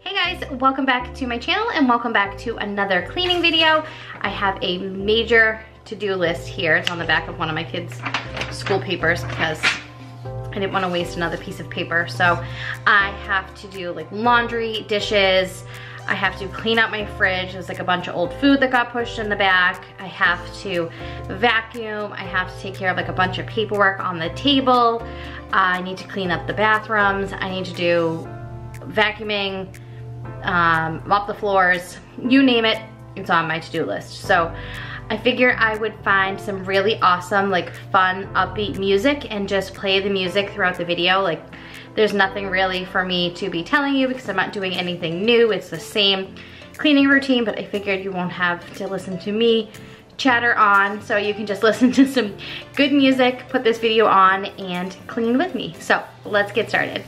Hey guys, welcome back to my channel and welcome back to another cleaning video. I have a major to-do list here. It's on the back of one of my kids' school papers because I didn't want to waste another piece of paper. So I have to do like laundry, dishes. I have to clean out my fridge. There's like a bunch of old food that got pushed in the back. I have to vacuum. I have to take care of like a bunch of paperwork on the table. I need to clean up the bathrooms. I need to do vacuuming, mop the floors, you name it, it's on my to-do list. So I figure I would find some really awesome, like fun, upbeat music and just play the music throughout the video. Like there's nothing really for me to be telling you because I'm not doing anything new. It's the same cleaning routine, but I figured you won't have to listen to me chatter on, so you can just listen to some good music, put this video on, and clean with me. So let's get started.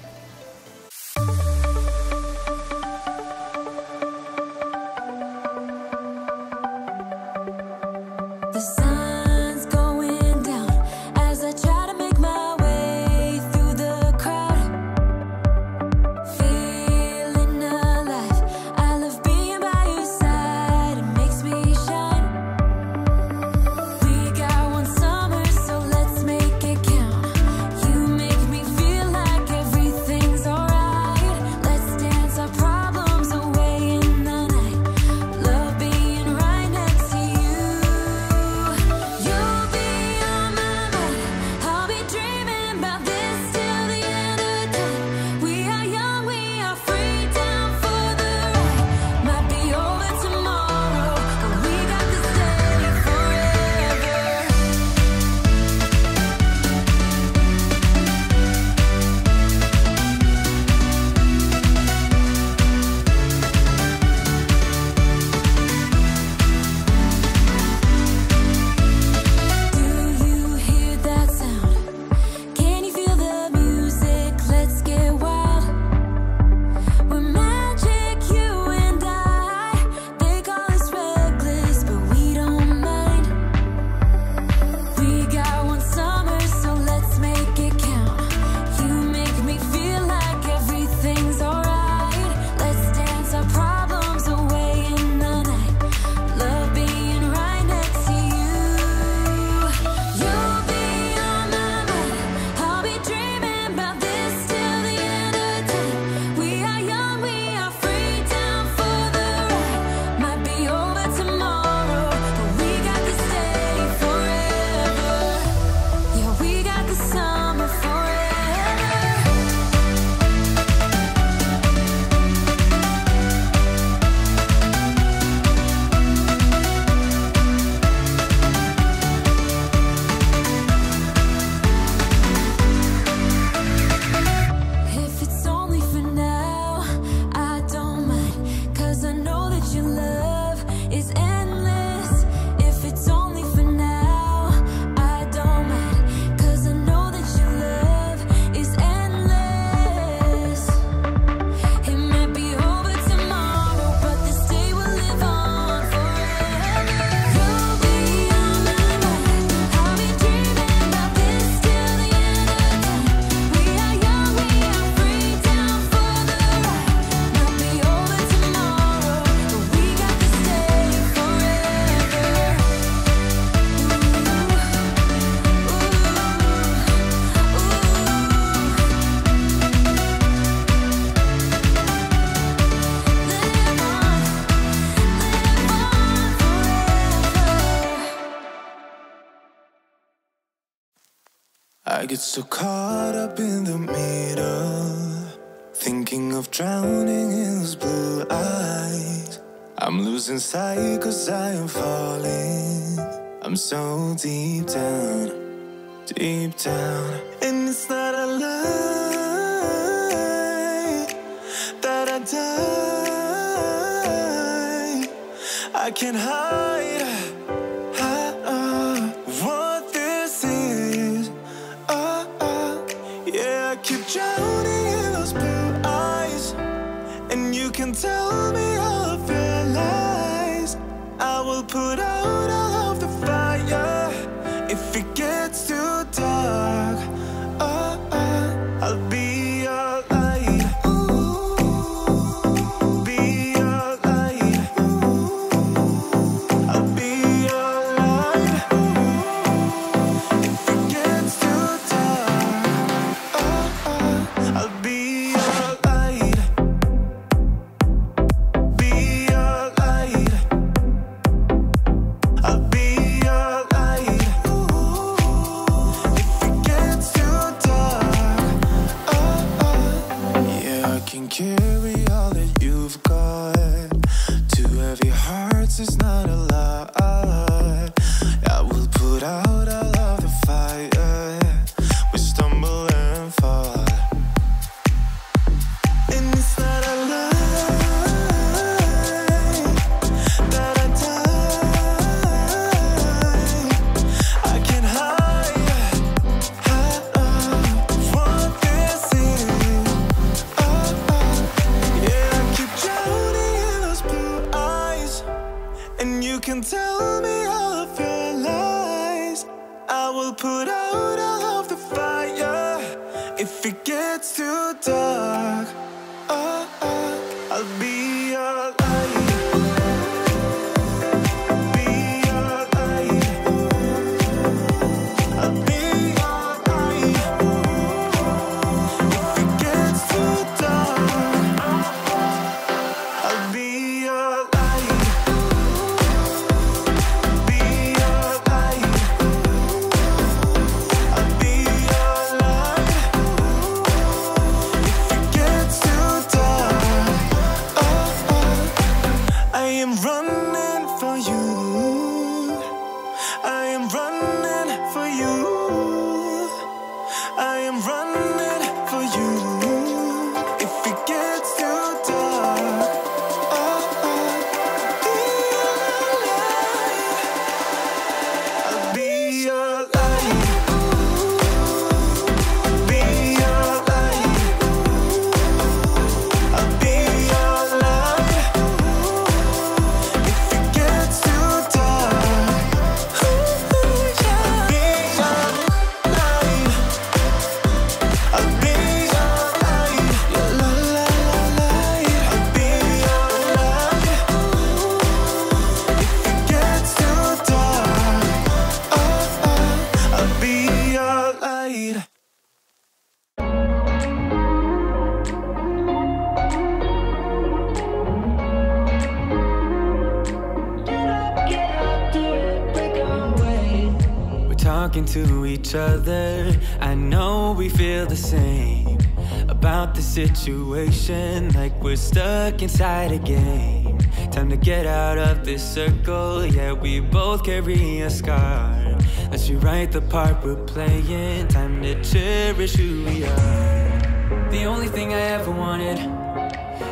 I get so caught up in the middle, thinking of drowning in those blue eyes. I'm losing sight 'cause I am falling. I'm so deep down, and it's not a lie that I die. I can't hide what this is. Yeah, I keep drowning in those blue eyes, and you can tell me all of your lies. I will put out all of the fire if it gets too dark. I'll be your light. Ooh. If it gets too dark, I'll be your light. To each other, I know we feel the same about the situation, like we're stuck inside a game. Time to get out of this circle, yeah, we both carry a scar. Let's rewrite the part we're playing, time to cherish who we are. The only thing I ever wanted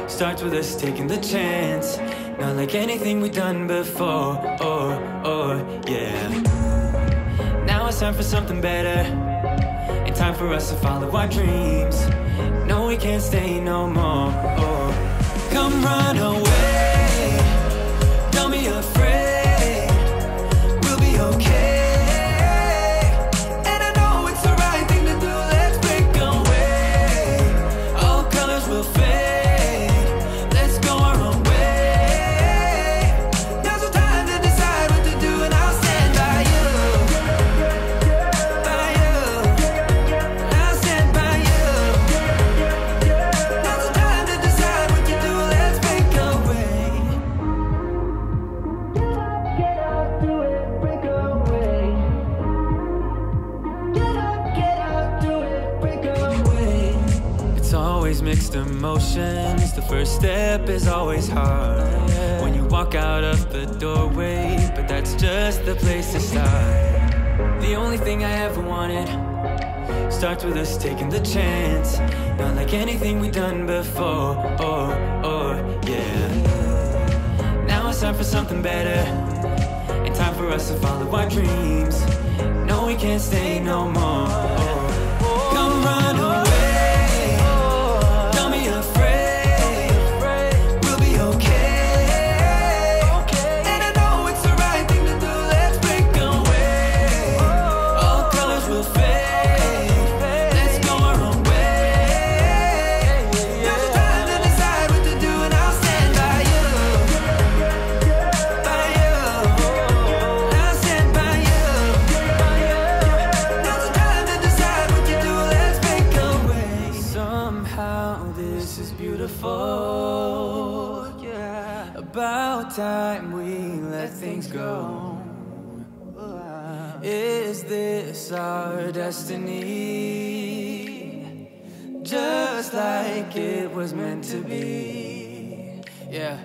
starts with us taking the chance, not like anything we've done before, yeah. Now it's time for something better, and time for us to follow our dreams. No, we can't stay no more. Come run away, don't be afraid, we'll be okay. And I know it's the right thing to do, let's break away. All colors will fade, let's go our own way. Now's the time to decide what to do, and I'll stand by you. Mixed emotions, the first step is always hard when you walk out of the doorway, but that's just the place to start. The only thing I ever wanted starts with us taking the chance, not like anything we've done before, yeah. Now it's time for something better, and time for us to follow our dreams. No, we can't stay no more. Come run away. Time we let things go. Is this our destiny? Just like it was meant to be. Yeah.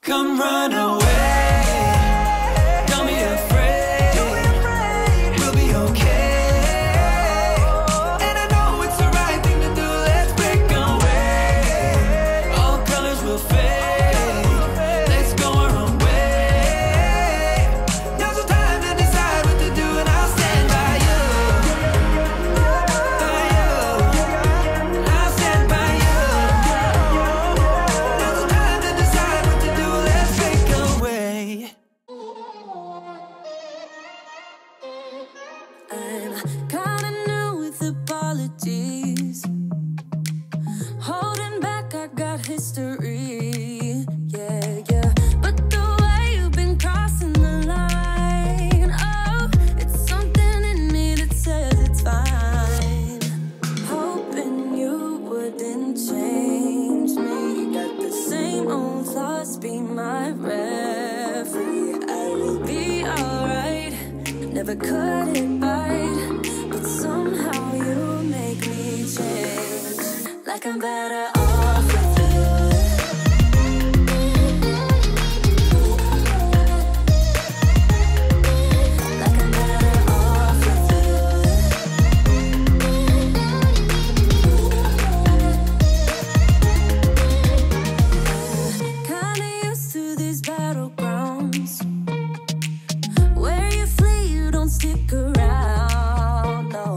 Come run away. Now's the time to decide what to do, and I'll stand by you. never cut it right, but somehow you make me change. Like I'm better off with you. Like I'm better off with you. Kinda used to these battlegrounds where you flee, you don't stick around, no.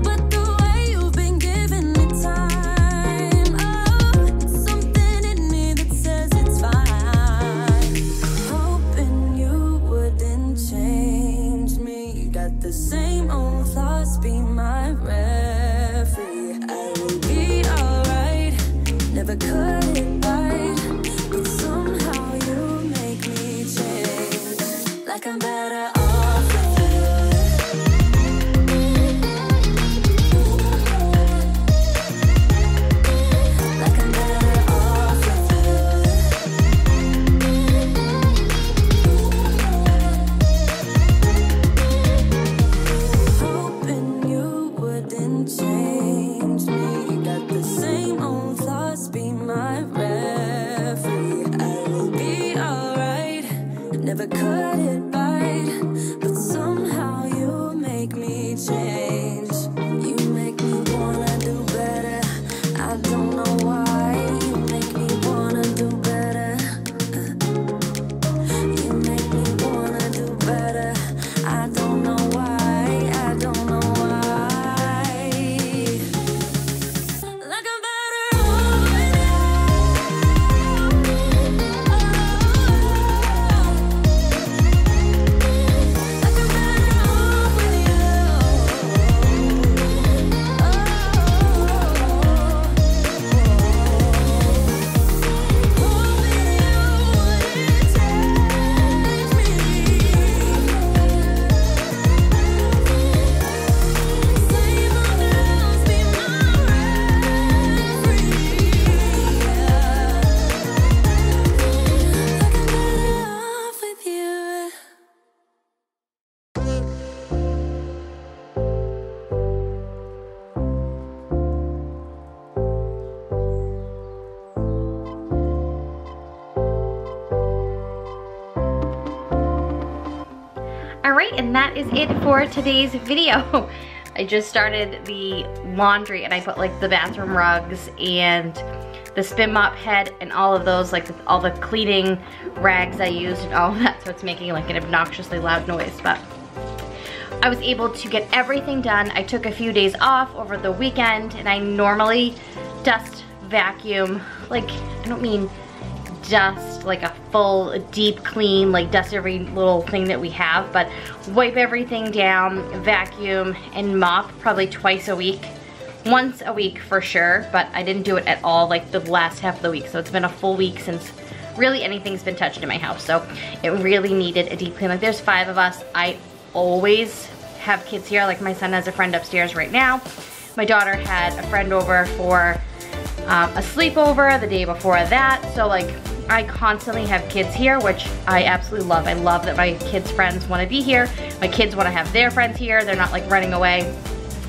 But the way you've been giving me time, oh, it's something in me that says it's fine. Hoping you wouldn't change me. You got the same old thoughts, be my referee. I will be alright, never cut it right, but somehow you make me change. Like I'm better off with you. Like I'm better off with you. Hoping you wouldn't change me. You got the same old thoughts, be my referee. I will be alright, never cut it right, but somehow you make me change. You make me wanna do better. I don't know why. You make me wanna do better. You make me wanna do better. I don't know why. I don't know why. Like I'm better off with you. Like I'm better off with you. Alright, and that is it for today's video. I just started the laundry and I put like the bathroom rugs and the spin mop head and all of those, like all the cleaning rags I used and all of that, so it's making like an obnoxiously loud noise. But I was able to get everything done. I took a few days off over the weekend and I normally dust vacuum, like I don't mean dust like a full deep clean, like dust every little thing that we have, but wipe everything down, vacuum and mop probably twice a week, once a week for sure, but I didn't do it at all like the last half of the week, so it's been a full week since really anything's been touched in my house, so it really needed a deep clean. Like there's 5 of us. I always have kids here, like my son has a friend upstairs right now. My daughter had a friend over for a sleepover the day before that, so like I constantly have kids here, which I absolutely love. I love that my kids' friends want to be here. My kids want to have their friends here. They're not like running away.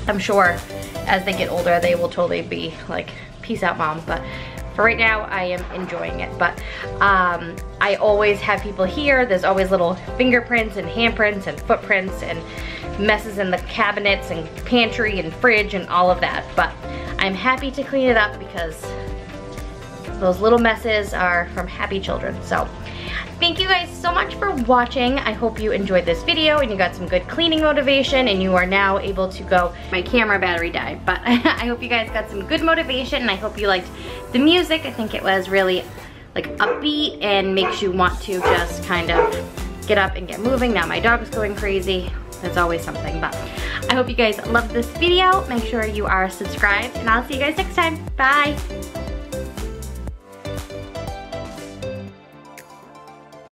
I'm sure as they get older, they will totally be like, peace out, mom. But for right now, I am enjoying it. But I always have people here. There's always little fingerprints and handprints and footprints and messes in the cabinets and pantry and fridge and all of that. But I'm happy to clean it up because those little messes are from happy children. So thank you guys so much for watching. I hope you enjoyed this video and you got some good cleaning motivation and you are now able to go. My camera battery died, but I hope you guys got some good motivation and I hope you liked the music. I think it was really like upbeat and makes you want to just kind of get up and get moving. Now my dog's going crazy. There's always something, but I hope you guys loved this video. Make sure you are subscribed and I'll see you guys next time. Bye.